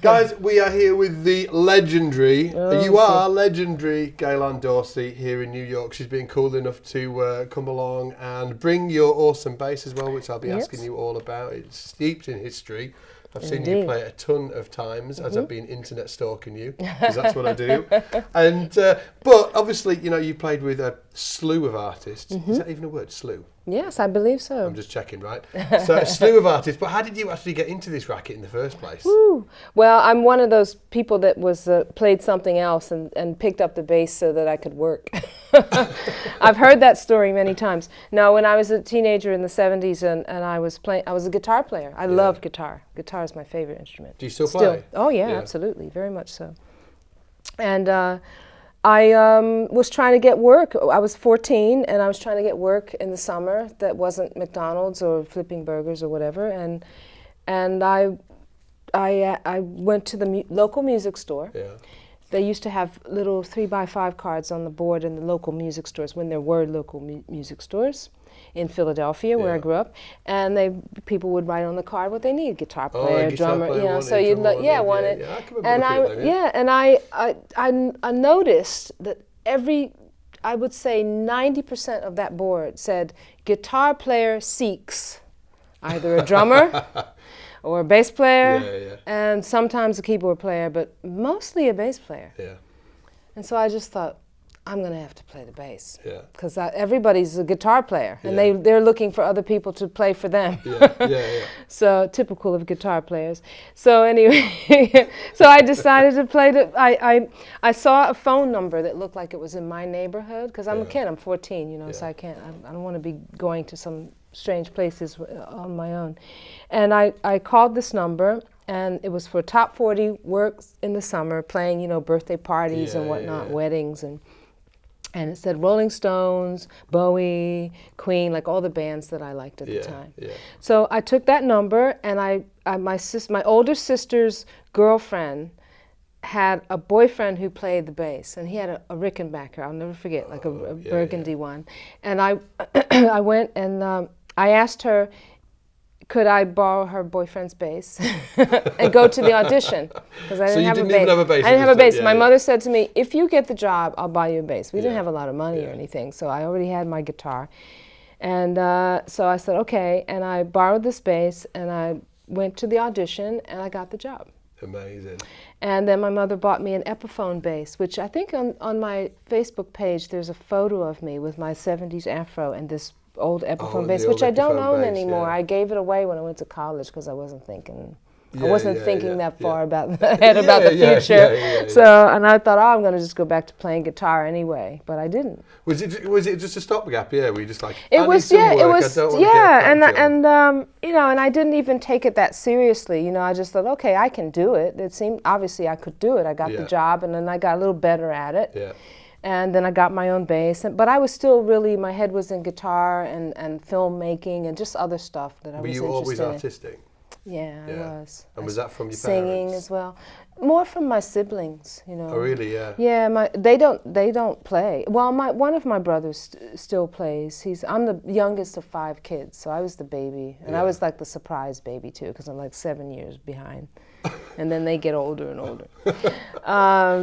Guys, we are here with the legendary, legendary Gail Ann Dorsey here in New York. She's been cool enough to come along and bring your awesome bass as well, which I'll be asking you all about. It's steeped in history. I've seen you play it a ton of times as I've been internet stalking you, because that's what I do. And but obviously, you know, you played with a slew of artists. Is that even a word, slew? Yes, I believe so. I'm just checking, right? So a slew of artists. But how did you actually get into this racket in the first place? Woo. Well, I'm one of those people that was played something else and picked up the bass so that I could work. I've heard that story many times. Now, when I was a teenager in the 70s and I was a guitar player. I loved guitar. Guitar is my favorite instrument. Do you still play? Oh, yeah, absolutely. Very much so. And I was trying to get work. I was 14 and I was trying to get work in the summer that wasn't McDonald's or flipping burgers or whatever. And I went to the local music store. Yeah. They used to have little 3x5 cards on the board in the local music stores when there were local music stores in Philadelphia, where I grew up, and people would write on the card what they need: guitar player, drummer, you know. So you'd wanted. And I noticed that I would say 90% of that board said guitar player seeks either a drummer or a bass player, and sometimes a keyboard player, but mostly a bass player. Yeah. And so I just thought, I'm going to have to play the bass, because everybody's a guitar player, and they're looking for other people to play for them. So typical of guitar players. So anyway, so I decided to play I saw a phone number that looked like it was in my neighborhood, because I'm a kid, I'm 14, you know, so I don't want to be going to some strange places on my own. And I called this number, and it was for top 40 works in the summer, playing, you know, birthday parties and whatnot, weddings, and it said Rolling Stones, Bowie, Queen, like all the bands that I liked at the time. Yeah. So I took that number, and my older sister's girlfriend had a boyfriend who played the bass, and he had a Rickenbacker, I'll never forget, like a burgundy one. And I went and I asked her, could I borrow her boyfriend's bass and go to the audition? Because I didn't have a bass. Even have a bass. I didn't have a bass. My mother said to me, if you get the job, I'll buy you a bass. We didn't have a lot of money or anything, so I already had my guitar. And so I said, okay, and I borrowed this bass, and I went to the audition, and I got the job. Amazing. And then my mother bought me an Epiphone bass, which I think on my Facebook page, there's a photo of me with my 70s afro and this old Epiphone bass, which I don't own anymore. I gave it away when I went to college because I wasn't thinking. I wasn't thinking that far about the future. So, and I thought, I'm going to just go back to playing guitar anyway, but I didn't. Was it just a stopgap? Yeah, were you just like, and you know, and I didn't even take it that seriously. You know, I just thought, okay, I can do it. It seemed obviously I could do it. I got the job, and then I got a little better at it. Yeah. And then I got my own bass, but I was still really, my head was in guitar and filmmaking and just other stuff that I was interested in. Were you always artistic? Yeah, I was. And was that from your singing parents? As well. More from my siblings, you know. Oh, really? Yeah. Yeah, they don't play. Well, one of my brothers still plays. I'm the youngest of 5 kids, so I was the baby, and I was like the surprise baby too, because I'm like 7 years behind. And then they get older and older.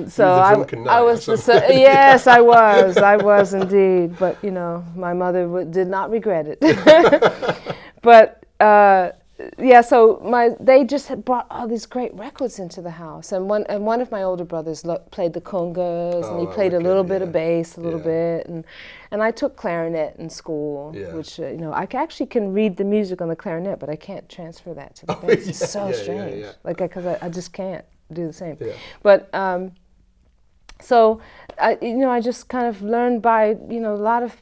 So I was yes, I was indeed. But you know, my mother did not regret it. But so they just had brought all these great records into the house, and one of my older brothers played the congas, and he played a little bit of bass, a little bit, and I took clarinet in school, which you know, I actually can read the music on the clarinet, but I can't transfer that to the bass. It's so strange, like because I just can't do the same. Yeah. But so I just kind of learned by, you know, a lot of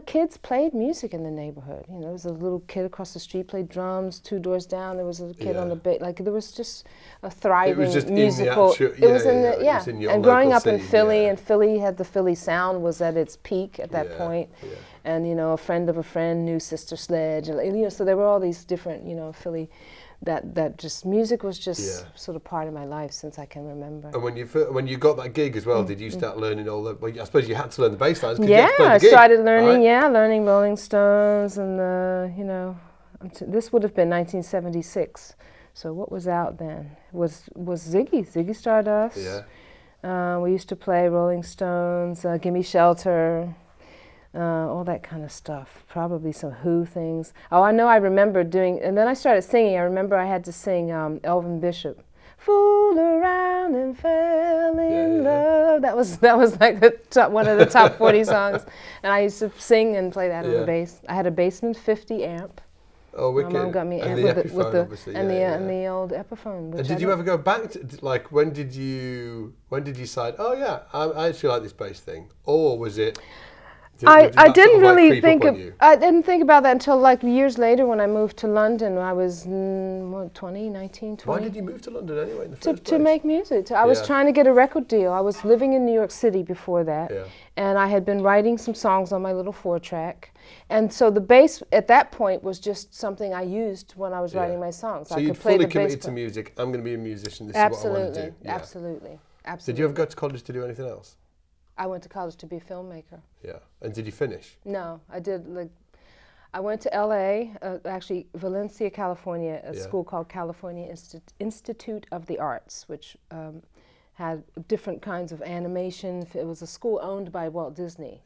kids played music in the neighborhood. You know, there was a little kid across the street played drums. 2 doors down, there was a kid on the bass. Like there was just a thriving musical. It was in the and growing up in Philly, and Philly had the Philly sound was at its peak at that point. Yeah. And you know, a friend of a friend knew Sister Sledge, and you know, so there were all these different, you know, Philly. That just music was just sort of part of my life since I can remember. And when you got that gig as well, did you start learning all the? Well, I suppose you had to learn the bass lines. Yeah, I started learning. Right? Learning Rolling Stones, and you know, this would have been 1976. So what was out then? Was Ziggy Stardust. Yeah. We used to play Rolling Stones, Gimme Shelter, all that kind of stuff. Probably some Who things. Oh, I remember doing, and then I started singing. I remember I had to sing Elvin Bishop. Fool around and fell in love. That was like one of the top 40 songs. And I used to sing and play that on the bass. I had a Bassman 50 amp. Oh, wicked. My mom got me and amp the with the obviously. and the old Epiphone. And did you ever go back to, like, when did you decide, oh yeah, I actually like this bass thing? Or was it... I didn't really think I didn't think about that until like years later when I moved to London. I was 19, 20. Why did you move to London anyway in the first place? To make music. I was trying to get a record deal. I was living in New York City before that, and I had been writing some songs on my little 4-track. And so the bass at that point was just something I used when I was writing my songs. So I you'd could play fully the committed bass to music. I'm going to be a musician. This is what I want to do. Absolutely. Did you ever go to college to do anything else? I went to college to be a filmmaker. Yeah. And did you finish? No, I did. I went to LA, actually Valencia, California, a school called California Institute of the Arts, which had different kinds of animation. It was a school owned by Walt Disney.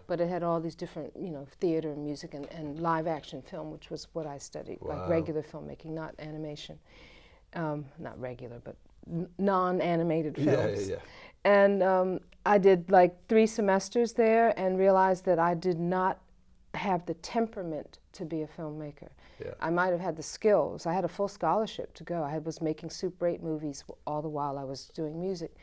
But it had all these different, theater and music and live action film, which was what I studied, like regular filmmaking, not animation. Not regular, but non-animated films. And I did like 3 semesters there and realized that I did not have the temperament to be a filmmaker. I might have had the skills. I had a full scholarship to go. I was making Super 8 movies all the while I was doing music.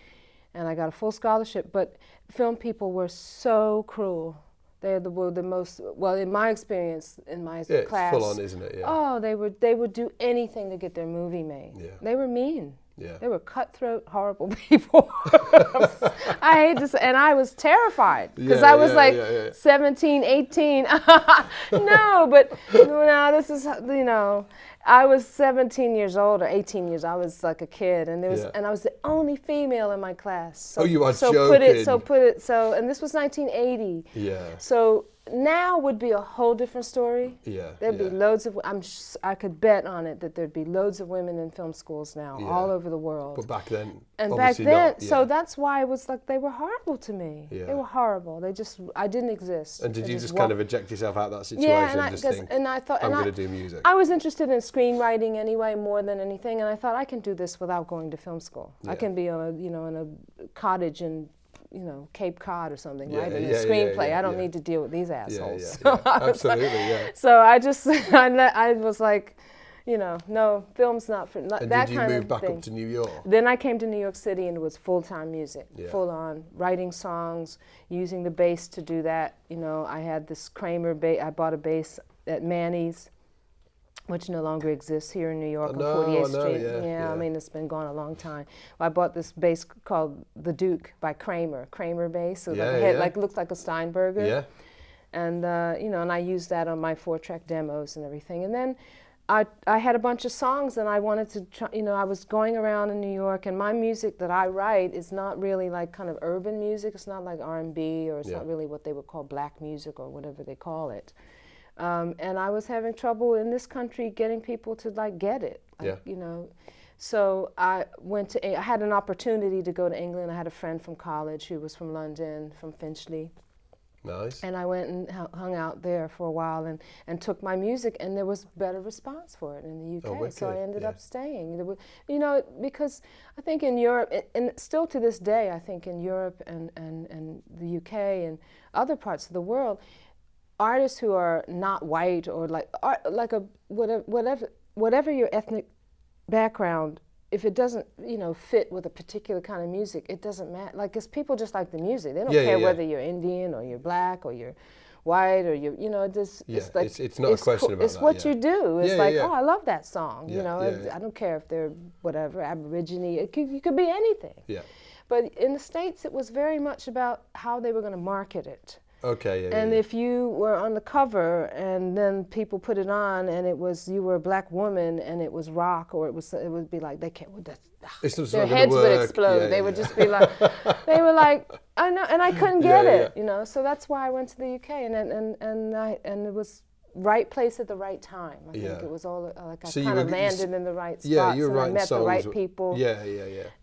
And I got a full scholarship, but film people were so cruel. They were the most, well, in my experience, in my class. It's full on, isn't it? Oh, they would do anything to get their movie made. They were mean. They were cutthroat, horrible people. I hate to say, and I was terrified because I was 17, 18. No, but no, this is, I was 17 years old or 18 years. I was like a kid, and and I was the only female in my class. So, you are joking. And this was 1980. So now would be a whole different story. There'd be loads of, I could bet on it that there'd be loads of women in film schools now all over the world. But back then, and back then, so that's why it was like they were horrible to me. They were horrible. I didn't exist. And did you just kind of eject yourself out of that situation and I thought, I'm going to do music? I was interested in screenwriting anyway more than anything, and I thought I can do this without going to film school. I can be on in a cottage in Cape Cod or something, right? In a screenplay. I don't need to deal with these assholes. Absolutely, So I just, I was like, no, film's not for that kind of thing. And did you move back up to New York? Then I came to New York City and it was full-time music, full-on, writing songs, using the bass to do that. I had this Kramer bass. I bought a bass at Manny's, which no longer exists here in New York on 48th Street. I mean, it's been gone a long time. I bought this bass called The Duke by Kramer bass. So looked like a Steinberger. And, and I used that on my 4-track demos and everything. And then I had a bunch of songs and I wanted to try, I was going around in New York, and my music that I write is not really like kind of urban music. It's not like R&B, or it's not really what they would call black music or whatever they call it. And I was having trouble in this country getting people to get it, So I had an opportunity to go to England. I had a friend from college who was from London, from Finchley. Nice. And I went and hung out there for a while and took my music, and there was better response for it in the UK. So I ended up staying. Because I think in Europe, and still to this day, I think in Europe and the UK and other parts of the world, artists who are not white or whatever your ethnic background, if it doesn't fit with a particular kind of music, it doesn't matter. Because people just like the music. They don't care whether you're Indian or you're black or you're white or it's not a question about that. It's what you do. It's oh, I love that song. I don't care if they're whatever Aborigine. You could be anything. But in the States, it was very much about how they were going to market it. And if you were on the cover and then people put it on and you were a black woman and it was rock, or it would be like, they can't, their heads would explode. They would just be like, they were like, I know, and I couldn't get it, So that's why I went to the UK, and it was right place at the right time. I think it was all like I kind of landed in the right spots, you were and I met the right people. Yeah.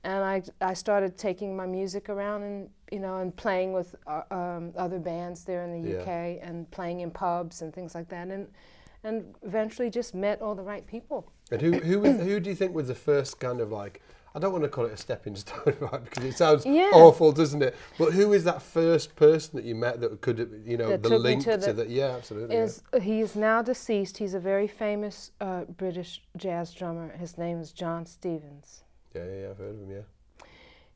And I started taking my music around and and playing with other bands there in the UK and playing in pubs and things like that, and eventually just met all the right people. And who do you think was the first kind of like, I don't want to call it a stepping stone, right? Because it sounds awful, doesn't it? But who is that first person that you met that could, that the link to that? Yeah, absolutely. He is now deceased. He's a very famous British jazz drummer. His name is John Stevens. Yeah, I've heard of him. Yeah.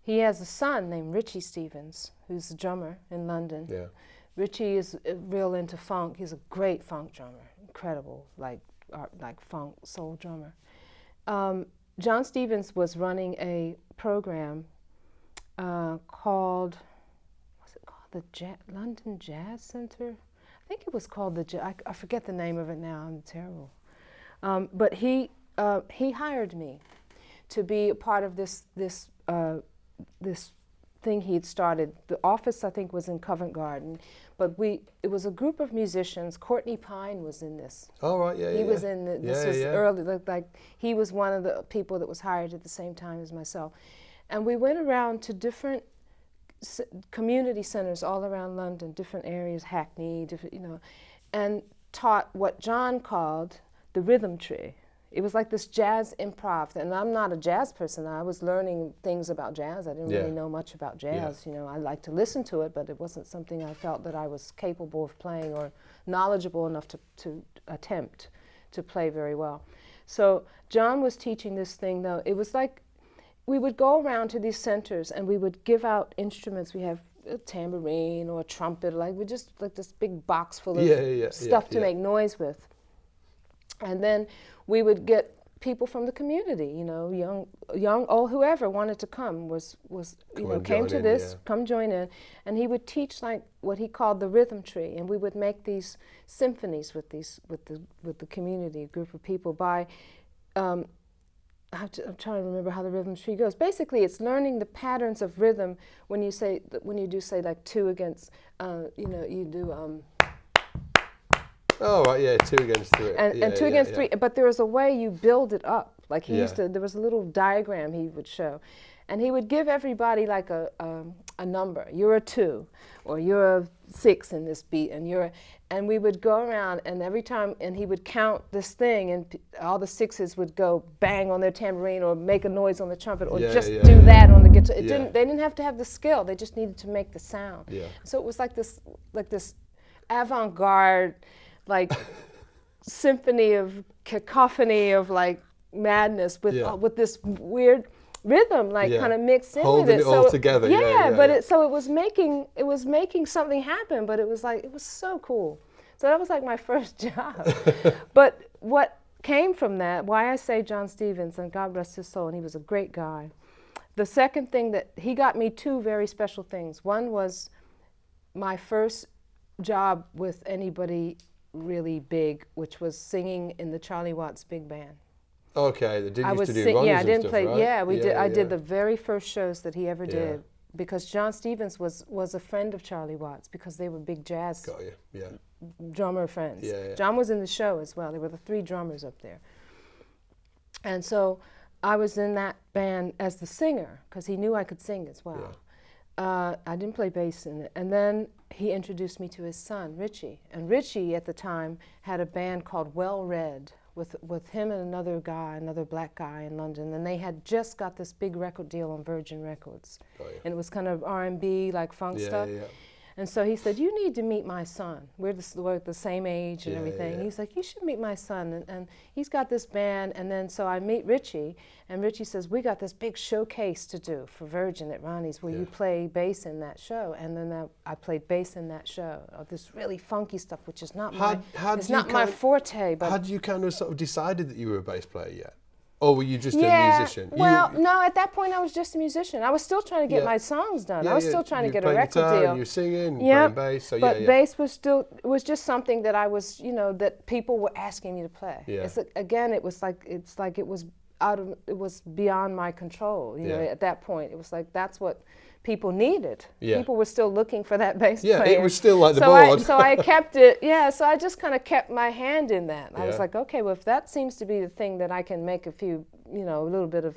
He has a son named Richie Stevens, who's a drummer in London. Yeah. Richie is real into funk. He's a great funk drummer, incredible, like funk soul drummer. John Stevens was running a program called, what's it called? The London Jazz Center? I think it was called I forget the name of it now, I'm terrible. But he hired me to be a part of this thing he had started. The office, I think, was in Covent Garden, but it was a group of musicians. Courtney Pine was in this. Oh, right, yeah, He was in this was early, like he was one of the people that was hired at the same time as myself. And we went around to different community centers all around London, different areas, Hackney, different, and taught what John called the rhythm tree. It was like this jazz improv, and I'm not a jazz person. I was learning things about jazz. I didn't really know much about jazz. I liked to listen to it, but it wasn't something I felt that I was capable of playing or knowledgeable enough to attempt to play very well. So John was teaching this thing, though. It was like we would go around to these centers and we would give out instruments. We have a tambourine or a trumpet, we just like this big box full of stuff to make noise with. And then we would get people from the community, young, old, whoever wanted to come came to this, come join in, and he would teach like what he called the rhythm tree, and we would make these symphonies with the community, a group of people. I'm trying to remember how the rhythm tree goes. Basically, it's learning the patterns of rhythm when you do like two against, you do. Oh, right, yeah, 2 against 3. And 2 against 3, but there was a way you build it up. Like there was a little diagram he would show. And he would give everybody like a number. You're a 2, or you're a 6 in this beat, and we would go around, and every time, and he would count this thing, and all the 6s would go bang on their tambourine, or make a noise on the trumpet, or do that on the guitar. They didn't have to have the skill, they just needed to make the sound. Yeah. So it was like this avant-garde, like symphony of cacophony of like madness with this weird rhythm kind of mixed in holding with it. Holding it all together. But it was making something happen, but it was so cool. So that was like my first job. But what came from that, why I say John Stevens, and God rest his soul, and he was a great guy. The second thing that he got me 2 very special things. One was my first job with anybody really big, which was singing in the Charlie Watts Big Band. Okay, they used to do runs I didn't stuff, play. right? Yeah, we did. I did the very first shows that he ever did, because John Stevens was a friend of Charlie Watts, because they were big jazz drummer friends. Yeah. John was in the show as well. There were the 3 drummers up there, and so I was in that band as the singer because he knew I could sing as well. Yeah. I didn't play bass in it, and then he introduced me to his son, Richie. And Richie, at the time, had a band called Well Red with him and another black guy in London. And they had just got this big record deal on Virgin Records. Oh, yeah. And it was kind of R&B, like funk stuff. Yeah. And so he said, you need to meet my son. We're the same age and everything. Yeah. He's like, you should meet my son. And he's got this band. And then so I meet Richie, and Richie says, we got this big showcase to do for Virgin at Ronnie's. Will you play bass in that show? And then I played bass in that show. This really funky stuff, which is not my forte. But had you kind of sort of decided that you were a bass player yet? Or were you just a musician? Well, no, at that point I was just a musician. I was still trying to get my songs done. I was still trying to get a record guitar, deal. You were singing, playing bass. So but bass was just something that I was, that people were asking me to play. Yeah. It was beyond my control. At that point, it was like that's what people needed. Yeah. People were still looking for that bass player. Yeah, it was still like the so board. so I kept it, so I just kind of kept my hand in that. I was Yeah. like, okay, well, if that seems to be the thing that I can make a few, a little bit of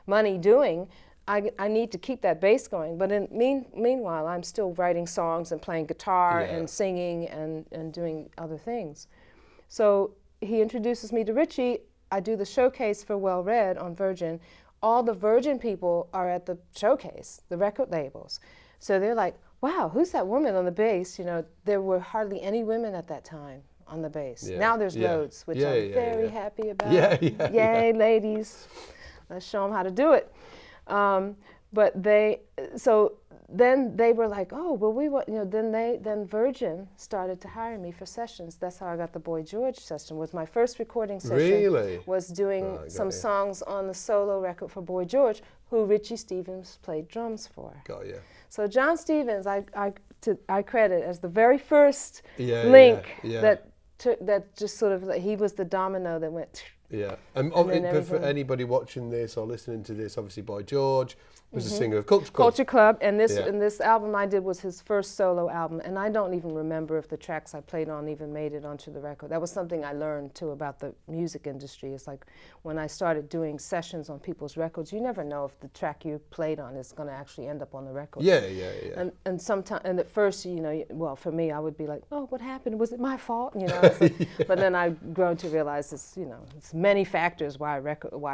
money doing, I need to keep that bass going. But meanwhile, I'm still writing songs and playing guitar and singing and doing other things. So he introduces me to Richie. I do the showcase for Well Read on Virgin. All the Virgin people are at the showcase, the record labels. So they're like, wow, who's that woman on the bass? There were hardly any women at that time on the bass. Yeah. Now there's loads, which I'm very happy about. Yay, ladies. Let's show them how to do it. But then they were like, oh, well, we want, then Virgin started to hire me for sessions. That's how I got the Boy George session. Was my first recording session. Really? Was doing some songs on the solo record for Boy George, who Richie Stevens played drums for. Got you. So John Stevens, I credit as the very first link that just sort of, he was the domino that went. Yeah, but for anybody watching this or listening to this, obviously Boy George was a singer of Culture Club, and this album I did was his first solo album, and I don't even remember if the tracks I played on even made it onto the record. That was something I learned too about the music industry. It's like when I started doing sessions on people's records, you never know if the track you played on is going to actually end up on the record. Yeah. And sometimes, and at first, well, for me, I would be like, oh, what happened? Was it my fault? But then I've grown to realize it's many factors why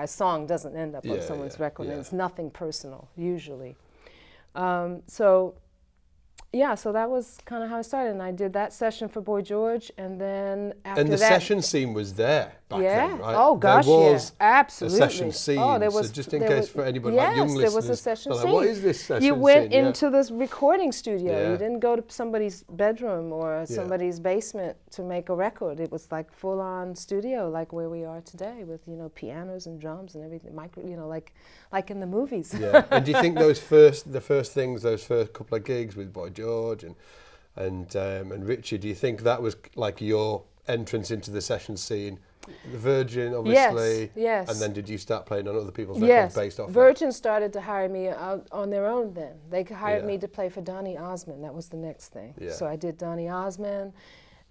a song doesn't end up on someone's record, and it's nothing personal usually. So that was kind of how I started, and I did that session for Boy George, and then after that... And the session scene was there back then, right? Oh gosh, there was absolutely. a session scene, so just in case for anybody like young listeners... Yes, there was a session scene. What is this session scene? You went into this recording studio. You didn't go to somebody's bedroom or somebody's basement to make a record. It was like full-on studio, like where we are today, with pianos and drums and everything, like in the movies. Yeah. And do you think those first couple of gigs with Boy George and Richie, do you think that was like your entrance into the session scene? The Virgin, obviously. Yes. And then did you start playing on other people's records based off Virgin started to hire me out on their own then. They hired me to play for Donny Osmond. That was the next thing. Yeah. So I did Donny Osmond.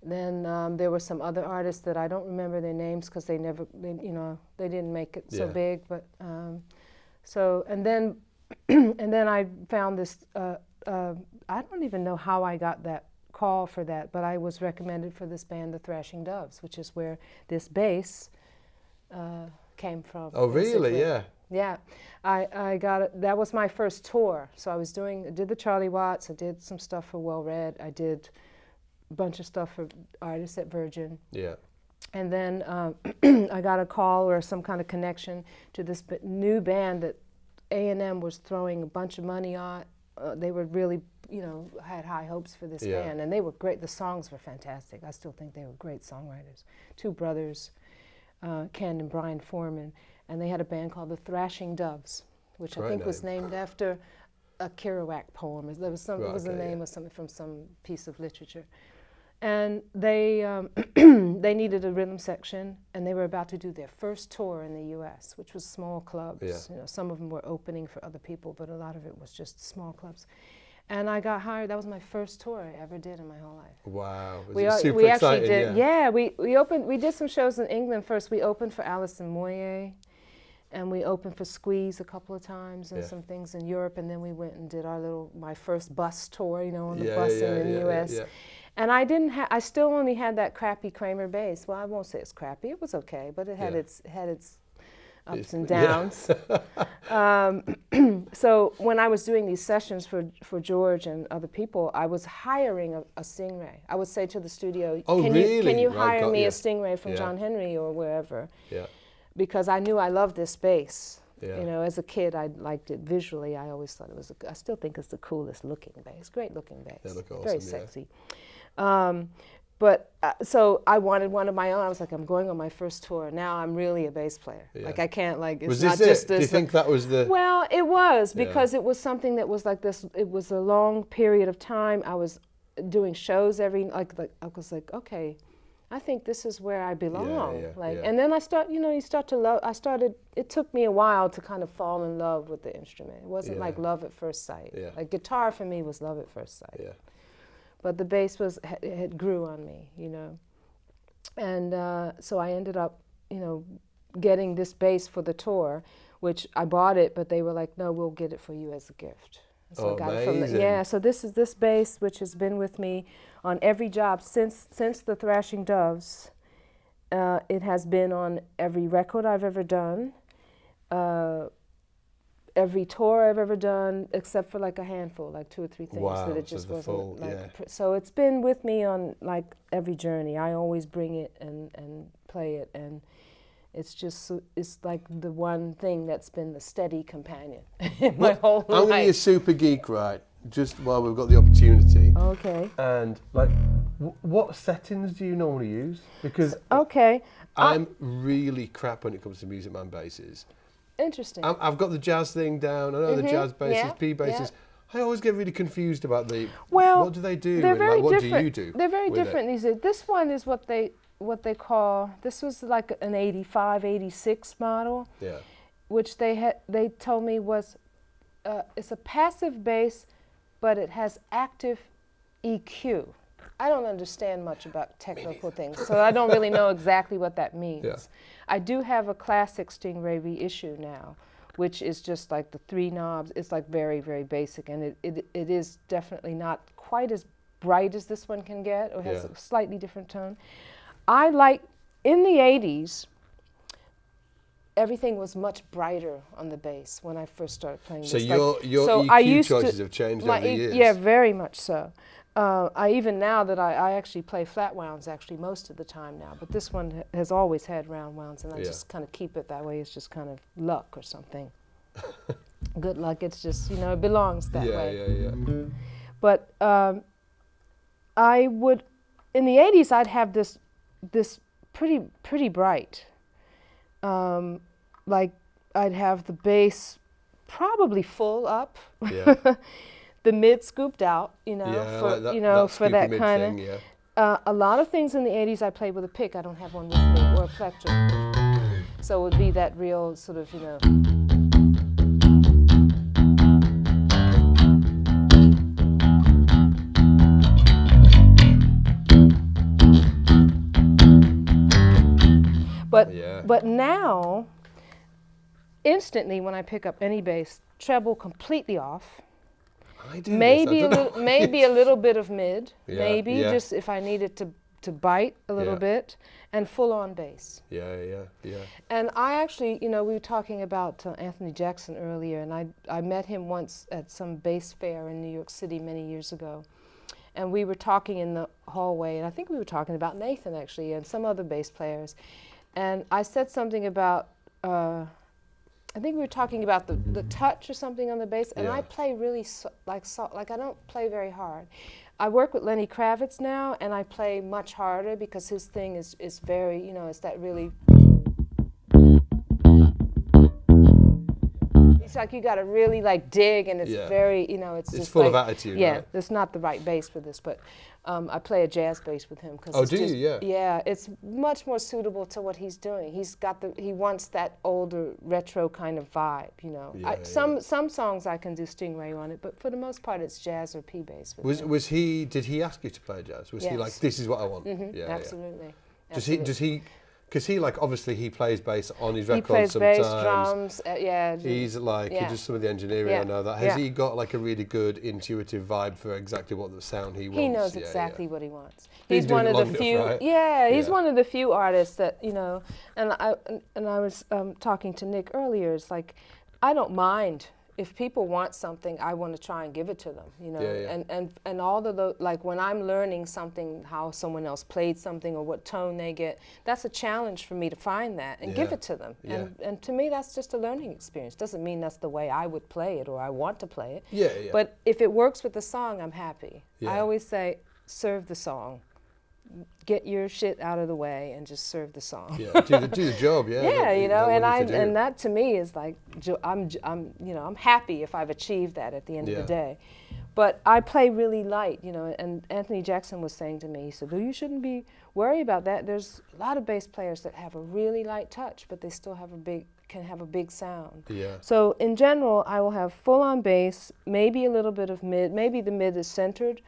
Then there were some other artists that I don't remember their names because they didn't make it so big. But and then I found this. I don't even know how I got that call for that, but I was recommended for this band, the Thrashing Doves, which is where this bass came from. Oh, really? Basically. Yeah. Yeah, I got it. That was my first tour. So I did the Charlie Watts. I did some stuff for Well Read. I did a bunch of stuff for artists at Virgin. Yeah. And then I got a call or some kind of connection to this new band that A&M was throwing a bunch of money on. They were really, had high hopes for this band, and they were great. The songs were fantastic. I still think they were great songwriters. Two brothers, Ken and Brian Foreman, and they had a band called the Thrashing Doves, which I think was named after a Kerouac poem. It was the name of something from some piece of literature. And they they needed a rhythm section, and they were about to do their first tour in the U.S., which was small clubs. Yeah. Some of them were opening for other people, but a lot of it was just small clubs. And I got hired. That was my first tour I ever did in my whole life. Wow, we actually did. Yeah, we opened. We did some shows in England first. We opened for Alison Moyet, and we opened for Squeeze a couple of times, and some things in Europe. And then we went and did my first bus tour, on the bus in the U.S. Yeah. And I still only had that crappy Kramer bass. Well, I won't say it's crappy. It was okay, but it had its ups and downs. Yeah. So when I was doing these sessions for George and other people, I was hiring a Stingray. I would say to the studio, can you hire me a Stingray from John Henry or wherever? Yeah. Because I knew I loved this bass. Yeah. As a kid, I liked it visually. I always thought I still think it's the coolest looking bass. Great looking bass. They look awesome. Very sexy. So I wanted one of my own. I was like, I'm going on my first tour. Now I'm really a bass player. Yeah. Like I can't it's not just this. Do you think that was the... Well, it was because it was something that was like this. It was a long period of time. I was doing shows I was like, okay, I think this is where I belong. Yeah. And then you start to love. It took me a while to kind of fall in love with the instrument. It wasn't like love at first sight. Yeah. Like guitar for me was love at first sight. Yeah. But the bass had grew on me, And so I ended up, getting this bass for the tour, which I bought it, but they were like, no, we'll get it for you as a gift. So I got it from so this is this bass, which has been with me on every job since the Thrashing Doves. It has been on every record I've ever done, every tour I've ever done, except for like a handful, like 2 or 3 things that it just wasn't So it's been with me on like every journey. I always bring it and play it, and it's like the one thing that's been the steady companion in my whole life. I'm going to be a super geek, right? Just while we've got the opportunity. Okay. And like, what settings do you normally use? Because I'm really crap when it comes to Music Man basses. Interesting. I've got the jazz thing down. I know the jazz basses, P basses. I always get really confused about what do they do? They're very what different. do you do? They're very different these days. This one is what they call, this was like an 85, 86 model, which they told me was, it's a passive bass, but it has active EQ. I don't understand much about technical things, so I don't really know exactly what that means. Yeah. I do have a classic Stingray reissue now, which is just like the 3 knobs. It's like very, very basic, and it is definitely not quite as bright as this one can get, or has a slightly different tone. I like, in the 80s, everything was much brighter on the bass when I first started playing so this. Your EQ choices have changed over the years? Yeah, very much so. Even now that I actually play flat wounds actually most of the time now, but this one has always had round wounds, and I just kind of keep it that way. It's just kind of luck or something. Good luck. It's just, it belongs that way. Yeah. But I would, in the 80s, I'd have this pretty bright. Like I'd have the bass probably full up. Yeah. The mid scooped out, for that kind of. Yeah. A lot of things in the 80s I played with a pick. I don't have one with me, or a plectrum. So it would be that real sort of, But now, instantly when I pick up any bass, treble completely off. Maybe a little bit of mid, just if I needed to bite a little bit, and full on bass. Yeah. And I actually, we were talking about Anthony Jackson earlier, and I met him once at some bass fair in New York City many years ago. And we were talking in the hallway, and I think we were talking about Nathan actually, and some other bass players. And I said something about, I think we were talking about the touch or something on the bass, and I play really like I don't play very hard. I work with Lenny Kravitz now, and I play much harder because his thing is very, it's that really. It's like you got to really like dig, and it's very, it's just full like, of attitude. Yeah, right? It's not the right bass for this, but I play a jazz bass with him because. Oh, do you? Yeah. Yeah, it's much more suitable to what he's doing. He wants that older retro kind of vibe, Some songs I can do Stingray on it, but for the most part it's jazz or P bass. Did he ask you to play jazz? Was he like, this is what I want? Mm-hmm, absolutely. Does he? Because he obviously he plays bass on his records plays sometimes. Bass, drums, He's like, he does some of the engineering, I know that. Has he got like a really good intuitive vibe for exactly what the sound he wants? He knows exactly what he wants. He's one of the few, enough, right? He's one of the few artists that, and I was talking to Nick earlier, it's like, I don't mind. If people want something, I want to try and give it to them, And all of the, like when I'm learning something, how someone else played something or what tone they get, that's a challenge for me to find that and give it to them. And to me, that's just a learning experience. Doesn't mean that's the way I would play it or I want to play it. But if it works with the song, I'm happy. I always say, serve the song. Get your shit out of the way and just serve the song. Do the job. And that to me is like I'm happy if I've achieved that at the end of the day. But I play really light, you know, and Anthony Jackson was saying to me, he said, well, you shouldn't be worried about that. There's a lot of bass players that have a really light touch, but they still have can have a big sound. Yeah. So in general, I will have full-on bass, maybe a little bit of mid, maybe the mid is centered,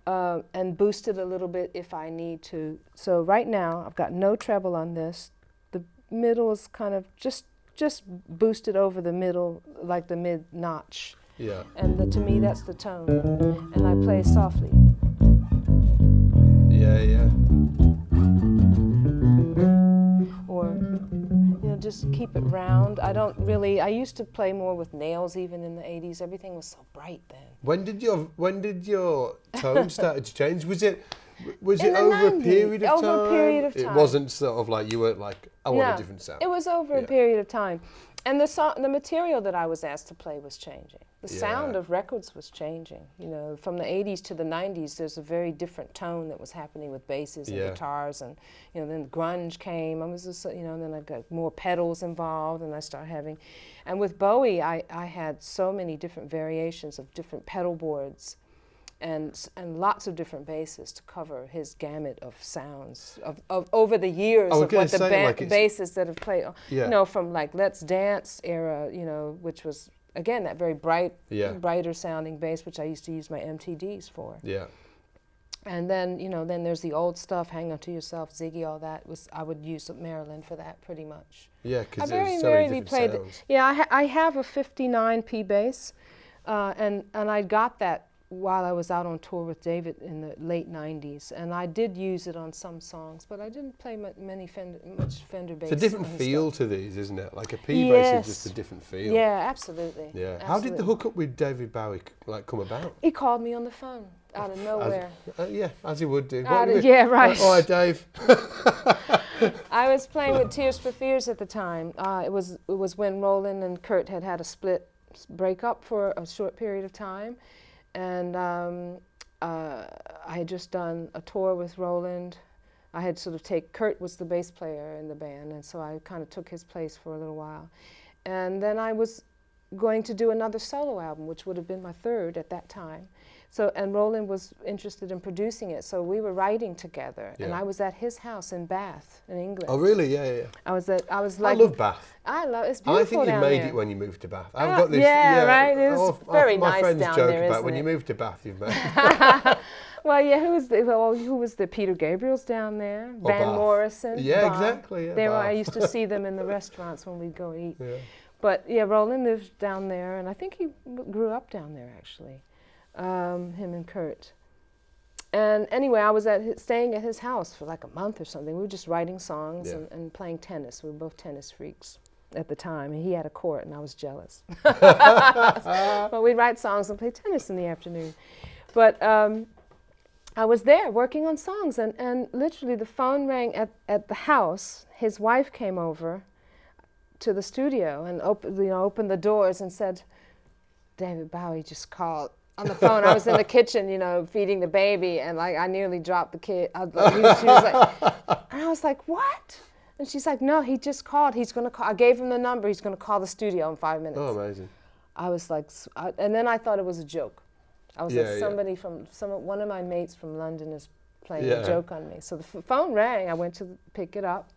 and boosted a little bit if I need to. So right now, I've got no treble on this. The middle is kind of just boosted over the middle, like the mid notch. Yeah. And to me, that's the tone. And I play softly. Yeah, yeah. Or, you know, just keep it round. I used to play more with nails even in the 80s. Everything was so bright then. When did your tone start to change? Was it over 90s, a period of time? Over a period of time. It wasn't sort of like you weren't like, I want a different sound. It was over a period of time. And the material that I was asked to play was changing. The sound of records was changing. You know, from the 80s to the 90s, there's a very different tone that was happening with basses and guitars, and you know, then grunge came. I was just, you know, and then I got more pedals involved, and I started having, and with Bowie, I had so many different variations of different pedal boards, and lots of different basses to cover his gamut of sounds of over the years of what the basses that have played. You know, from like Let's Dance era, you know, which was again that very brighter sounding bass, which I used to use my MTDs for. Yeah. And then, you know, then there's the old stuff, Hang On To Yourself, Ziggy, all that I would use Marilyn for that pretty much. Yeah, because there's so many different sounds. Yeah, I have a 59P bass, and I got that while I was out on tour with David in the late 90s, and I did use it on some songs, but I didn't play much Fender bass. It's a different feel to these, isn't it? Like a P bass is just a different feel. Yeah, absolutely. Yeah. Absolutely. How did the hookup with David Bowie come about? He called me on the phone out of nowhere. As he would do. Yeah, right. All right, Dave. I was playing with Tears for Fears at the time. It was when Roland and Kurt had a breakup for a short period of time. And I had just done a tour with Roland. I had Kurt was the bass player in the band, and so I kind of took his place for a little while. And then I was going to do another solo album, which would have been my third at that time. So, and Roland was interested in producing it, so we were writing together. And I was at his house in Bath, in England. Oh, really? Yeah, yeah. I was like, I love Bath. It's beautiful. I think you made it when you moved to Bath. I've got this. Right. It's very nice down there. My friends joke about when you moved to Bath, you've made it. Well, yeah. Who was the Peter Gabriel's down there? Van Morrison. Yeah, exactly. Yeah, I used to see them in the restaurants when we'd go eat. Yeah. But yeah, Roland lived down there, and I think he grew up down there actually. Him and Kurt. And anyway, I was staying at his house for like a month or something. We were just writing songs and playing tennis. We were both tennis freaks at the time. And he had a court, and I was jealous. But we'd write songs and play tennis in the afternoon. But I was there working on songs, and literally the phone rang at the house. His wife came over to the studio and opened the doors and said, David Bowie just called. On the phone, I was in the kitchen, feeding the baby, and like I nearly dropped the kid. She was like, and I was like, what? And she's like, no, he just called. He's gonna call. I gave him the number. He's gonna call the studio in 5 minutes. Oh, amazing. I was like, and then I thought it was a joke. I was like, one of my mates from London is playing a joke on me. So the phone rang. I went to pick it up,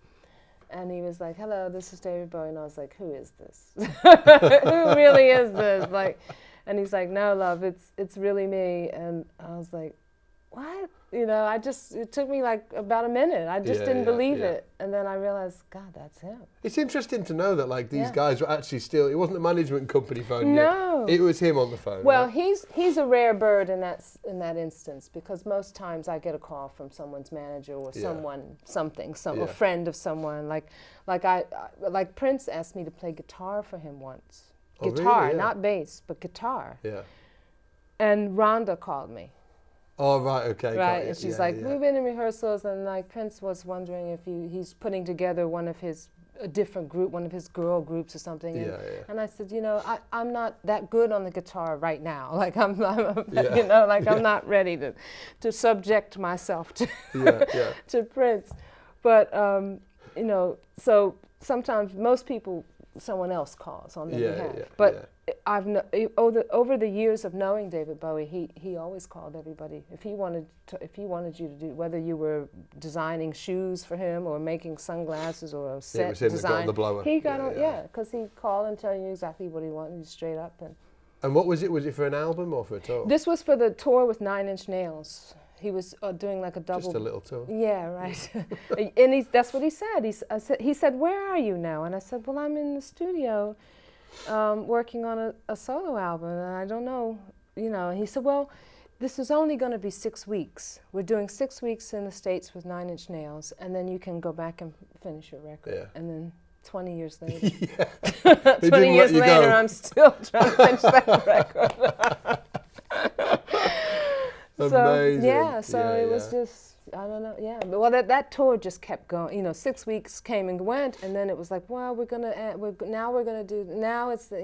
and he was like, hello, this is David Bowie. And I was like, who is this? Who really is this? Like. And he's like, no, love, it's really me. And I was like, what? It took me like about a minute. I just didn't believe it. And then I realized, God, that's him. It's interesting to know that like these guys were actually still, it wasn't a management company phoning you. No. It was him on the phone. Well, right? he's a rare bird in that instance, because most times I get a call from someone's manager or a friend of someone. Like Prince asked me to play guitar for him once. Guitar, really? not bass, but guitar. Yeah. And Rhonda called me. Oh, right, okay. Right, and she's we've been in rehearsals, and like Prince was wondering if he's putting together a different group, one of his girl groups or something. And I said, I'm not that good on the guitar right now. Like I'm not ready to subject myself to to Prince. But so sometimes most people someone else calls on their behalf. Yeah, but over the years of knowing David Bowie, he always called everybody. If he wanted you to do, whether you were designing shoes for him or making sunglasses or a set it was him design, that got on the blower. He got on, because he'd call and tell you exactly what he wanted, straight up. And what was it? Was it for an album or for a tour? This was for the tour with Nine Inch Nails. He was doing like a double. Just a little tour. Yeah, right. And that's what he said. He said, "Where are you now?" And I said, "Well, I'm in the studio, working on a solo album, and I don't know, you know." And he said, "Well, this is only going to be 6 weeks. We're doing 6 weeks in the States with Nine Inch Nails, and then you can go back and finish your record." Yeah. And then 20 years later, 20 20 years later, I'm still trying to finish that record. Amazing. It was just, I don't know, Well, that tour just kept going. You know, 6 weeks came and went, and then it was like, well, now it's a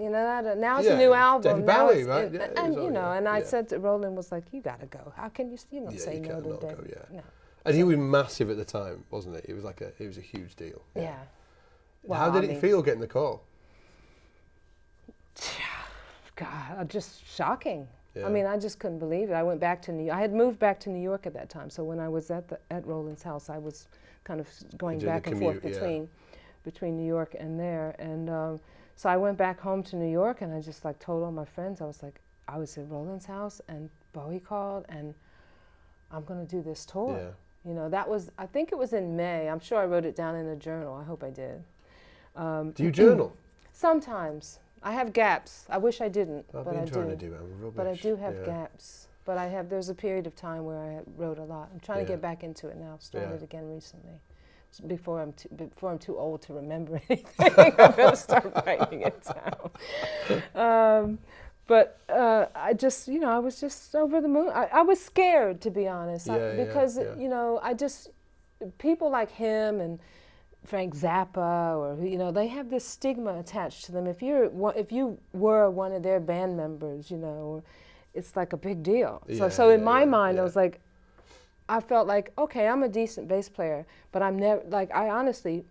new album. David Bowie, right? And I said to Roland, was like, you gotta go. How can you don't say no to David? Go, No. And he was massive at the time, wasn't it? It was a huge deal. Yeah. Well, how did it feel getting the call? God, just shocking. Yeah. I mean, I just couldn't believe it. I went back to New York. I had moved back to New York at that time, so when I was at Roland's house, I was kind of going back and forth between New York and there. And so I went back home to New York, and I just like told all my friends, I was at Roland's house, and Bowie called, and I'm going to do this tour. Yeah. You know, I think it was in May. I'm sure I wrote it down in a journal. I hope I did. Do you journal? Sometimes. I have gaps. I wish I didn't, I've but been I trying do. to do it. I'm rubbish. But I do have gaps. But there's a period of time where I wrote a lot. I'm trying to get back into it now. I've started again recently. Before I'm too old to remember anything, I better start writing it down. I just, I was just over the moon. I was scared, to be honest, because people like him and Frank Zappa, or they have this stigma attached to them. If you were one of their band members, it's like a big deal. So in my mind, I was like, I felt like, okay, I'm a decent bass player, but I'm never, like, I honestly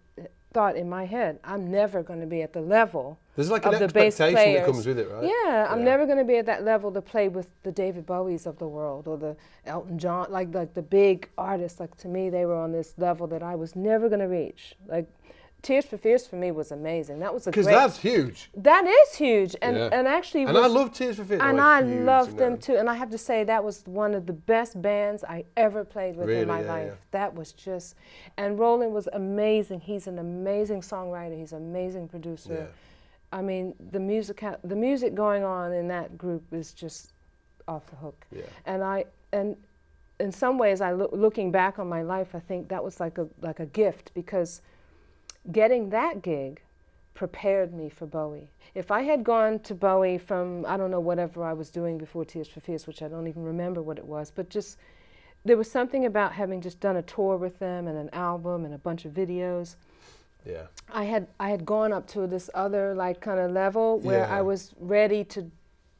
thought in my head, I'm never going to be at the level There's like of an the bass expectation players. that comes with it, right? Yeah, I'm never going to be at that level to play with the David Bowies of the world or the Elton John, like the big artists. Like, to me, they were on this level that I was never going to reach. Like, Tears for Fears for me was amazing. That was a great... Because that's huge. That is huge. And actually... And I love Tears for Fears. And I love them too. And I have to say, that was one of the best bands I ever played with in my life. That was just... And Roland was amazing. He's an amazing songwriter. He's an amazing producer. Yeah. I mean, the music going on in that group is just off the hook. Yeah. And in some ways, looking back on my life, I think that was like a gift, because getting that gig prepared me for Bowie. If I had gone to Bowie from, I don't know, whatever I was doing before Tears for Fears, which I don't even remember what it was, but just, there was something about having just done a tour with them and an album and a bunch of videos. Yeah. I had gone up to this other like kind of level where I was ready to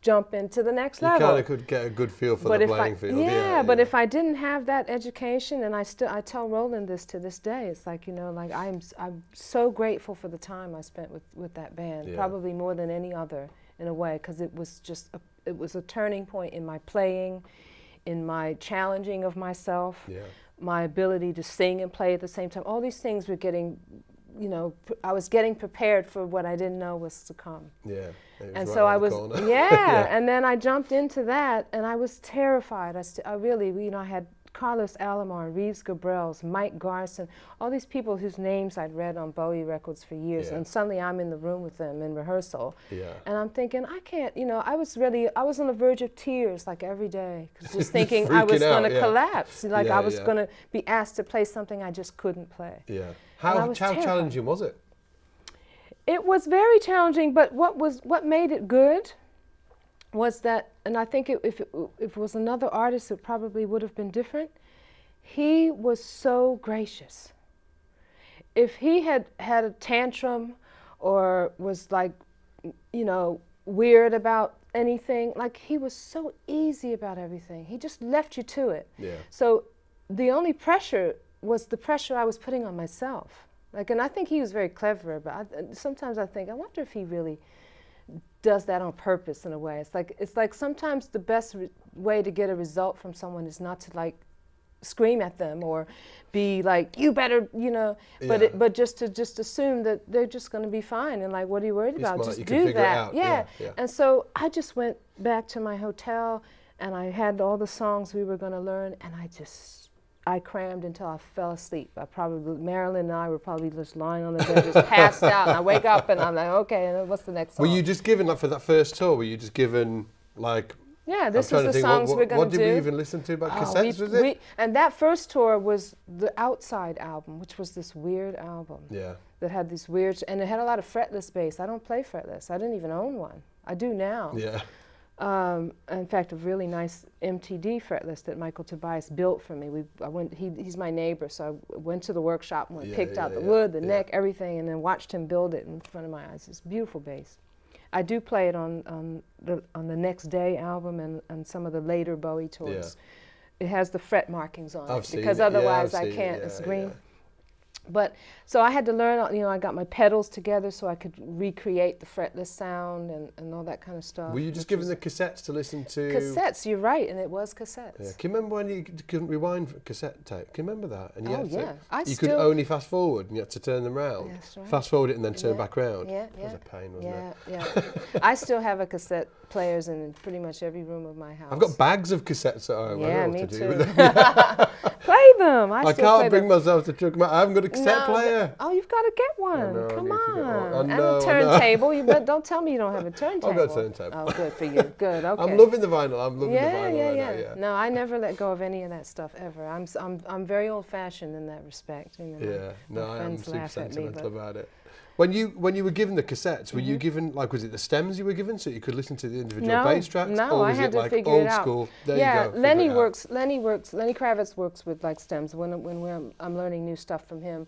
jump into the next level. You kind of could get a good feel for the playing field. Yeah, but if I didn't have that education, and I tell Roland this to this day, it's like, like I'm so grateful for the time I spent with that band, probably more than any other in a way, because it was just it was a turning point in my playing, in my challenging of myself, my ability to sing and play at the same time. All these things were getting, I was getting prepared for what I didn't know was to come. Yeah. And so I was, and then I jumped into that, and I was terrified. I really, I had Carlos Alomar, Reeves Gabrels, Mike Garson, all these people whose names I'd read on Bowie records for years, and suddenly I'm in the room with them in rehearsal, and I'm thinking, I can't, I was on the verge of tears like every day, just thinking I was going to collapse, like I was going to be asked to play something I just couldn't play. Yeah. How challenging was it? It was very challenging, but what made it good was that, and I think if it was another artist, it probably would have been different. He was so gracious. If he had a tantrum or was like, weird about anything, like, he was so easy about everything. He just left you to it. Yeah. So the only pressure was the pressure I was putting on myself. Like, and I think he was very clever, but sometimes I think, I wonder if he really does that on purpose in a way. It's like sometimes the best way to get a result from someone is not to like scream at them or be like, you better, but just to assume that they're just going to be fine, and like, what are you worried about? Just do that. Yeah. And so I just went back to my hotel and I had all the songs we were going to learn, and I crammed until I fell asleep. Marilyn and I were probably just lying on the bed, just passed out, and I wake up and I'm like, okay, and what's the next song? Were you just given, like, for that first tour, were you just given, like... Yeah, this is the songs we're going to do. What did we even listen to about cassettes, was it? And that first tour was the Outside album, which was this weird album. Yeah. That had these weird, and it had a lot of fretless bass. I don't play fretless. I didn't even own one. I do now. Yeah. In fact, a really nice MTD fretless that Michael Tobias built for me. He's my neighbor, so I went to the workshop and picked out the wood, the neck, everything, and then watched him build it in front of my eyes. It's a beautiful bass. I do play it on the Next Day album and some of the later Bowie tours. Yeah. It has the fret markings on it because otherwise I can't. It's green. Yeah. But so I had to learn. I got my pedals together so I could recreate the fretless sound and all that kind of stuff. Were you just given the cassettes to listen to? Cassettes, you're right, and it was cassettes. Yeah. Can you remember when you couldn't rewind cassette tape? Can you remember that? And you could only fast forward, and you had to turn them round. That's right. Fast forward it and then turn back round. Yeah, That was a pain, wasn't it? Yeah. I still have a cassette players in pretty much every room of my house. I've got bags of cassettes at home. Yeah, me too. Play them. I can't bring myself to chuck them out. I haven't got a cassette player. Oh, you've got to get one. Come on. And a turntable. Don't tell me you don't have a turntable. I've got a turntable. Oh, good for you. Good. Okay. I'm loving the vinyl. I'm loving the vinyl. Yeah. No, I never let go of any of that stuff ever. I'm very old-fashioned in that respect. I am super sentimental about it. When you were given the cassettes, were you given, like, was it the stems you were given so you could listen to the individual bass tracks? No, or was I had it to like figure old it out. school? There you go. Lenny Kravitz works with like stems. When I'm learning new stuff from him,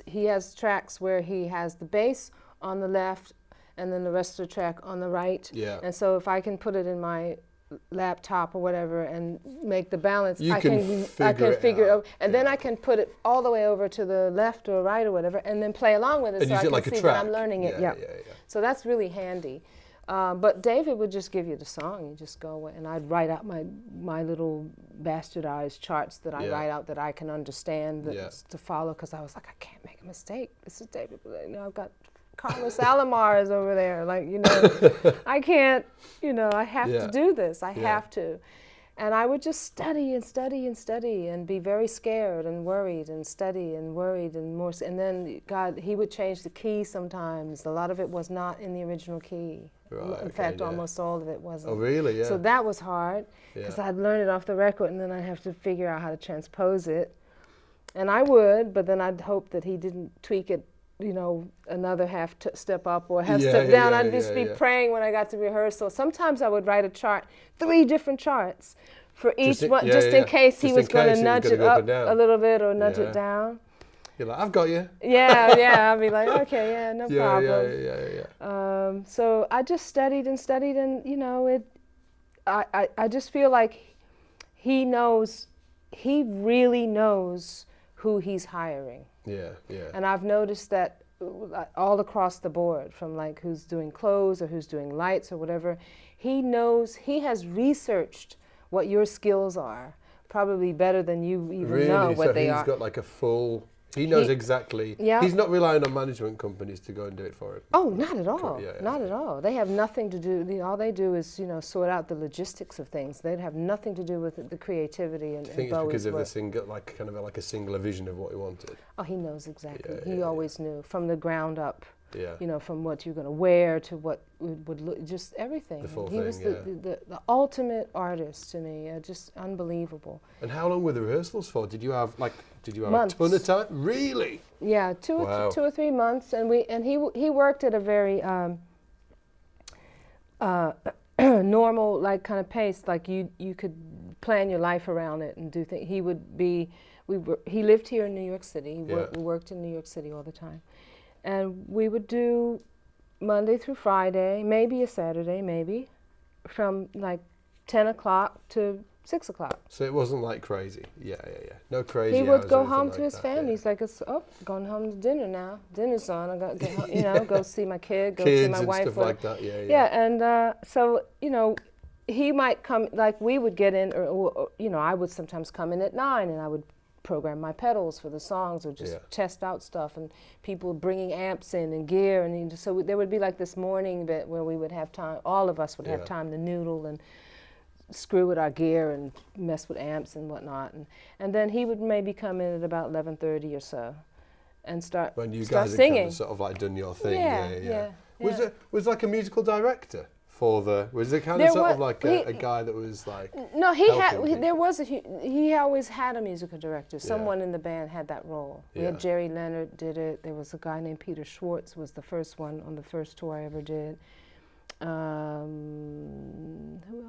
he has tracks where he has the bass on the left and then the rest of the track on the right. Yeah. And so if I can put it in my laptop or whatever and make the balance, I can figure it out. And then I can put it all the way over to the left or right or whatever and then play along with it, so I can see that I'm learning it. Yeah. So that's really handy. But David would just give you the song. You just go away, and I'd write out my little bastardized charts that I write out that I can understand to follow, because I was like, I can't make a mistake. This is David. I've got Carlos Alomar is over there. I can't, I have to do this. I have to. And I would just study and study and study and be very scared and worried and study and worried and more. And then, he would change the key sometimes. A lot of it was not in the original key. Right, in fact, almost all of it wasn't. Oh, really? Yeah. So that was hard, because I'd learn it off the record and then I'd have to figure out how to transpose it. And I would, but then I'd hope that he didn't tweak it, another half step up or half step down. I'd just be praying when I got to rehearsal. Sometimes I would write a chart, 3 different charts for each one, just in case he was going to nudge it up a little bit or nudge it down. You're like, I've got you. I'd be like, okay, no problem. So I just studied and studied, and I just feel like he really knows who he's hiring. Yeah. And I've noticed that all across the board, from like who's doing clothes or who's doing lights or whatever, he has researched what your skills are, probably better than you even know what they are. He's got like a full... He knows exactly. Yeah. He's not relying on management companies to go and do it for him. Oh, not at all. Not at all. They have nothing to do. All they do is, sort out the logistics of things. They'd have nothing to do with the creativity and. I think it's because of the single, like a singular vision of what he wanted. Oh, he knows exactly. He always knew from the ground up. Yeah. From what you're going to wear to what would look, just everything. The full he thing, was the ultimate artist to me, just unbelievable. And how long were the rehearsals for? Did you have months. A ton of time? Really? Yeah, 2 or 3 months, and he worked at a very normal kind of pace. Like you could plan your life around it and do things. He lived here in New York City. We worked in New York City all the time. And we would do Monday through Friday, maybe a Saturday, from like 10 o'clock to 6 o'clock. So it wasn't like crazy. Yeah. No crazy. He would hours go or anything home like to his that, family. yeah. He's like, going home to dinner now. Dinner's on. I got to get home, you know, go see my kid, go Kids see my and wife. stuff like that. Yeah. Yeah, and so, you know, he might come, like we would get in, or, you know, I would sometimes come in at 9 and I would program my pedals for the songs or just test out stuff, and people bringing amps in and gear, and so there would be like this morning bit where we would have time, all of us would have time to noodle and screw with our gear and mess with amps and whatnot, and then he would maybe come in at about 11:30 or so and start when you start guys singing. had kind of sort of like done your thing. Yeah. Was like a musical director for the? Was it kind of sort of like a guy that was like? No, there was he always had a musical director. Someone in the band had that role. We had Jerry Leonard did it. There was a guy named Peter Schwartz was the first one on the first tour I ever did. Who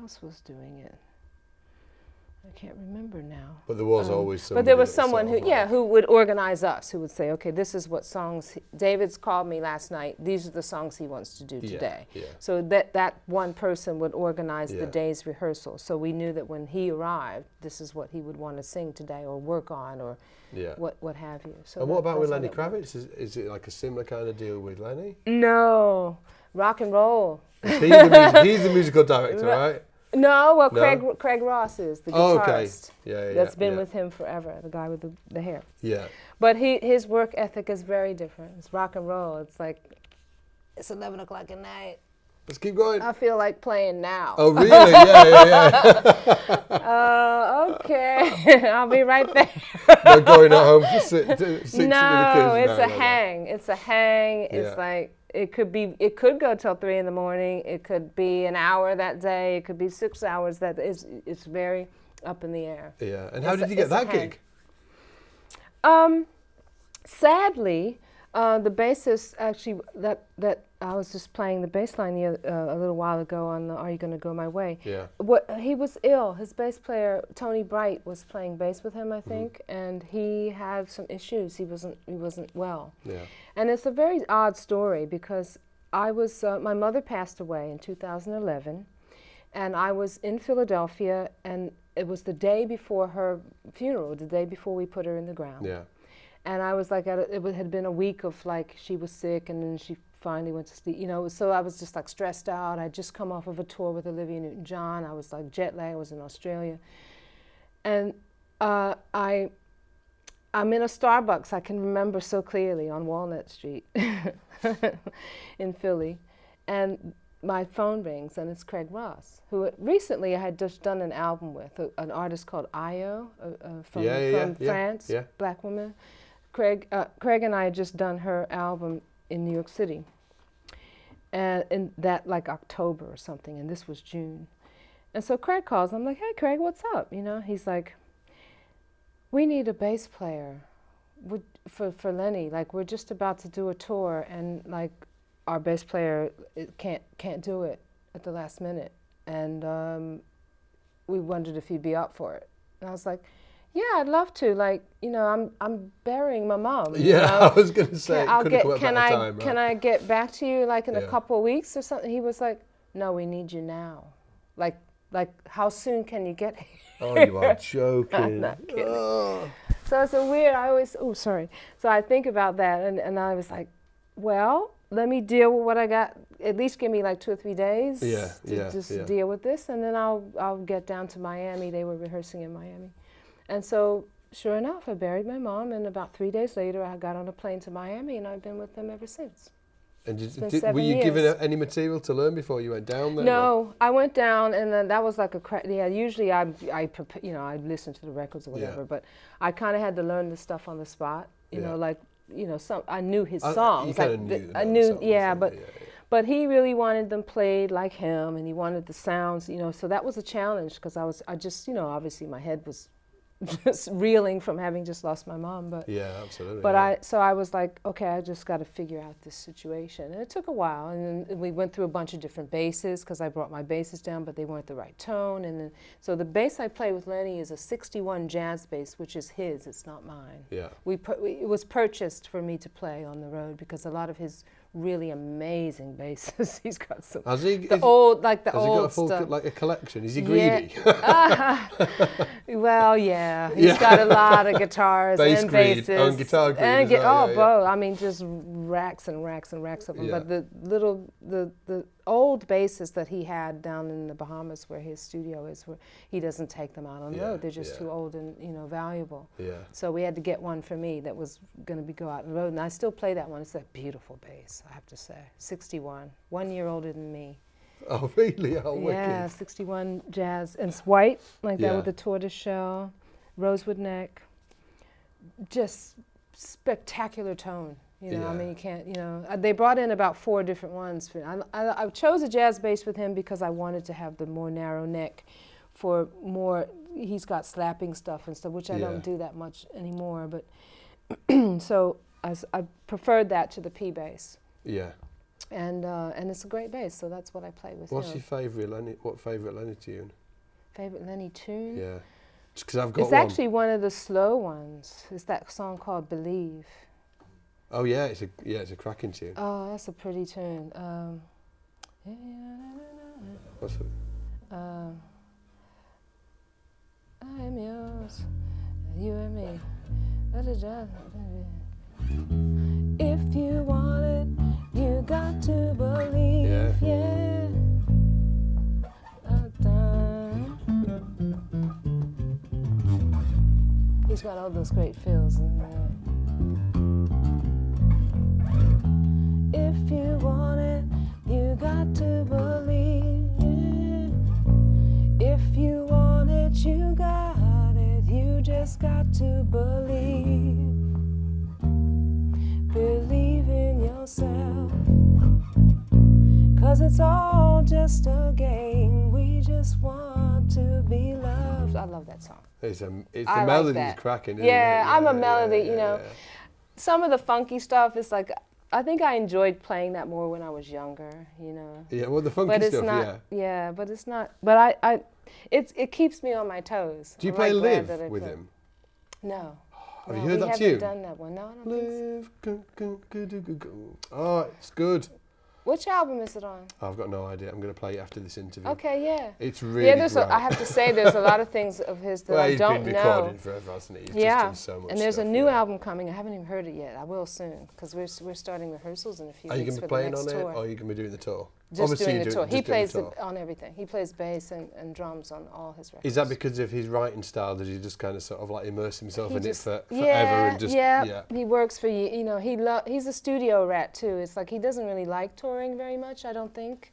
else was doing it? I can't remember now. But there was always somebody. But there was someone who would organize us, who would say, okay, this is what songs, David's called me last night, these are the songs he wants to do today. So that one person would organize the day's rehearsal. So we knew that when he arrived, this is what he would want to sing today or work on or what have you. So and what about with Lenny Kravitz? Is it like a similar kind of deal with Lenny? No, rock and roll. He's the musical director, right? No, well, Craig Ross is the guitarist. Yeah, that's been with him forever, the guy with the hair. Yeah. But his work ethic is very different. It's rock and roll. It's like, it's 11 o'clock at night. Let's keep going. I feel like playing now. Oh, really? Yeah. Okay. I'll be right there. They're going at home for six with the kids. No, it's a hang. It's a hang. It's like, it could go till 3 in the morning. It could be an hour that day. It could be 6 hours. It's very up in the air. Yeah. And how did you get that gig? Sadly, the bassist actually that I was just playing the bass line a little while ago on the Are You Gonna Go My Way? Yeah. He was ill. His bass player Tony Bright was playing bass with him, I think, and he had some issues. He wasn't well. Yeah. And it's a very odd story because my mother passed away in 2011, and I was in Philadelphia, and it was the day before her funeral, the day before we put her in the ground. Yeah. And I was like, it had been a week of like, she was sick and then she finally went to sleep, you know, so I was just like stressed out. I'd just come off of a tour with Olivia Newton-John. I was like jet lagged, I was in Australia. And I'm in a Starbucks, I can remember so clearly, on Walnut Street in Philly. And my phone rings and it's Craig Ross, who recently I had just done an album with, an artist called Io from France, black woman. Craig and I had just done her album in New York City, and in that like October or something, and this was June. And so Craig calls, I'm like, hey Craig, what's up? You know, he's like, we need a bass player for Lenny. Like, we're just about to do a tour, and like our bass player can't do it at the last minute, and we wondered if you'd be up for it. And I was like, yeah, I'd love to. Like, you know, I'm burying my mom. Yeah, you know? I was going to say, can I get back to you like in a couple of weeks or something? He was like, no, we need you now. Like how soon can you get here? Oh, you are joking. I'm not kidding. Oh. So it's a weird, So I think about that, and I was like, well, let me deal with what I got. At least give me like 2 or 3 days to deal with this, and then I'll get down to Miami. They were rehearsing in Miami. And so, sure enough, I buried my mom, and about 3 days later, I got on a plane to Miami, and I've been with them ever since. And were you given any material to learn before you went down there? No, I went down, and then that was like usually I listen to the records or whatever, but I kind of had to learn the stuff on the spot. You know, like, you know, I knew his songs. You kind of knew songs, but he really wanted them played like him, and he wanted the sounds, you know, so that was a challenge because I just, you know, obviously my head was just reeling from having just lost my mom, but absolutely. But I was like, okay, I just got to figure out this situation, and it took a while. And then we went through a bunch of different basses because I brought my basses down, but they weren't the right tone. And then so the bass I play with Lenny is a '61 jazz bass, which is his. It's not mine. Yeah. It was purchased for me to play on the road because a lot of his really amazing basses. He's got some Has he? the old Has he got a old full stuff. like a collection? Is he greedy? Well, yeah, he's got a lot of guitars Bass and greed, basses and guitar greed and as well, both. I mean, just racks and racks and racks of them. Yeah. But the old basses that he had down in the Bahamas, where his studio is, where he doesn't take them out on the road. They're just too old and valuable. Yeah. So we had to get one for me that was going to go out on the road, and I still play that one. It's a beautiful bass, I have to say. 61, 1 year older than me. Oh, really? Oh, Yeah, wicked. 61 jazz. And it's white, like that, Yeah. with the tortoise shell, rosewood neck. Just spectacular tone. I mean, you can't, they brought in about 4 different ones. I chose a jazz bass with him because I wanted to have the more narrow neck for more, he's got slapping stuff and stuff, which I don't do that much anymore. But so I preferred that to the P bass. Yeah. And it's a great bass, so that's what I play with. What's your favourite Lenny? What favourite Lenny tune? Favorite Lenny tune? Yeah. Just because I've got It's one. actually one of the slow ones. It's that song called "Believe." Oh yeah, it's a cracking tune. Oh, that's a pretty tune. What's it? I am yours, you and me. If you want it, you got to believe. Yeah. He's got all those great fills in there. If you want it, you got to believe. If you want it, you got it. You just got to believe. Believe in yourself. 'Cause it's all just a game. We just want to be loved. I love that song. It's the I melody's like that. cracking, isn't Yeah, it? I'm a melody, yeah. Some of the funky stuff is like, I think I enjoyed playing that more when I was younger, Yeah, well, the funky But it's stuff, not, but it's not, but it keeps me on my toes. Do you I'm play glad Live that I with play. him? No. Have No, you heard that we tune? haven't done that one. No, I don't think so. Live. Oh, it's good. Which album is it on? I've got no idea. I'm going to play it after this interview. Okay, yeah. It's really Yeah, great. I have to say, there's a lot of things of his that Well, I he's don't been know. recording forever, hasn't he? He's just done so much and there's stuff, a new album coming. I haven't even heard it yet. I will soon, because we're starting rehearsals in a few Are you weeks going to for be the playing next on tour. it, or are you going to be doing the tour? Just Obviously doing you're the tour. He just doing plays the tour. on everything. He plays bass and drums on all his records. Is that because of his writing style? Does he just kind of sort of like immerse himself He in just- it forever and just He works for you. He's a studio rat too. It's like he doesn't really like touring very much, I don't think.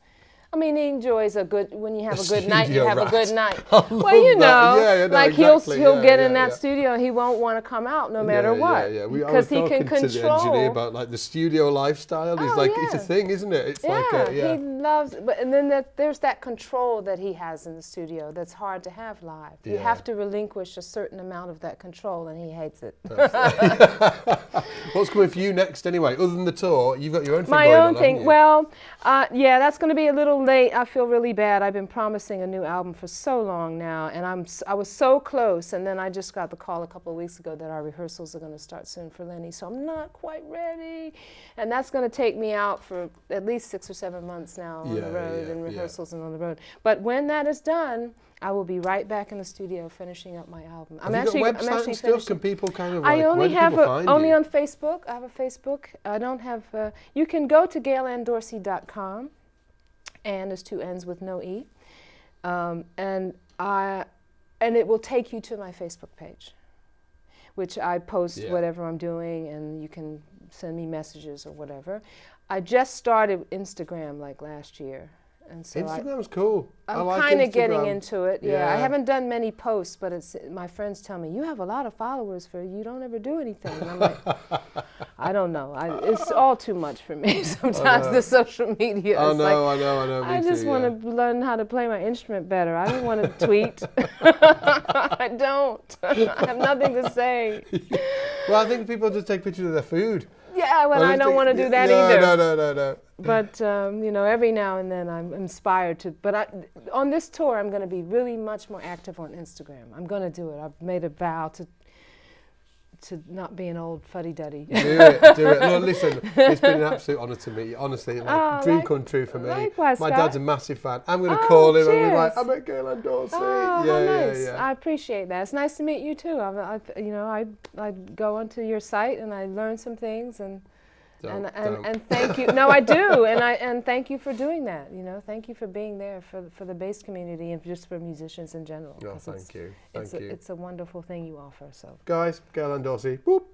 I mean, he enjoys when you have a good night, you studio have a rat. good night. I Well, love you that. know, Yeah, no, like exactly. he'll get in Yeah. that studio and he won't want to come out no matter what. Yeah. I was Because he can talking to the engineer control. about like the studio lifestyle. He's Oh, like, it's a yeah. thing, isn't it? It's like, He loves, and then there's that control that he has in the studio that's hard to have live. You Yeah. have to relinquish a certain amount of that control, and he hates it. What's coming for you next anyway? Other than the tour, you've got your own thing My going own on, thing. haven't you? Well, that's going to be a little late. I feel really bad. I've been promising a new album for so long now, and I was so close, and then I just got the call a couple of weeks ago that our rehearsals are going to start soon for Lenny, so I'm not quite ready, and that's going to take me out for at least 6 or 7 months now on the road and rehearsals and on the road. But when that is done, I will be right back in the studio finishing up my album. Have you got website and stuff? Can people kind of like, I only where do have people find only you? on Facebook. I have a Facebook. I don't have. You can go to gailandorsey.com, and there's 2 N's with no E, and it will take you to my Facebook page, which I post whatever I'm doing, and you can send me messages or whatever. I just started Instagram like last year. And so Instagram's cool. I'm like kind of Instagram. getting into it. Yeah, I Yeah. haven't done many posts, but my friends tell me you have a lot of followers for you don't ever do anything. And I'm like, I don't know. It's all too much for me sometimes. The social media. I It's know. like, I just want to learn how to play my instrument better. I don't want to tweet. I don't. I have nothing to say. Well, I think people just take pictures of their food. Yeah, well, I don't want to do that no, either. No. But, every now and then I'm inspired to. But on this tour, I'm going to be really much more active on Instagram. I'm going to do it. I've made a vow to not be an old fuddy-duddy. Do it, do it. Look, listen, it's been an absolute honour to meet you. Honestly, like, dream come true for me. Likewise, My Scott. dad's a massive fan. I'm going to call him and be like, cheers. I met Gail Ann Dorsey. Oh, yeah, how nice. yeah. I appreciate that. It's nice to meet you too. I go onto your site and I learn some things and thank you. No, I do, and thank you for doing that. You know, thank you for being there for the bass community and just for musicians in general. Oh, thank you. It's a wonderful thing you offer. So, guys, Gail Ann Dorsey. Whoop.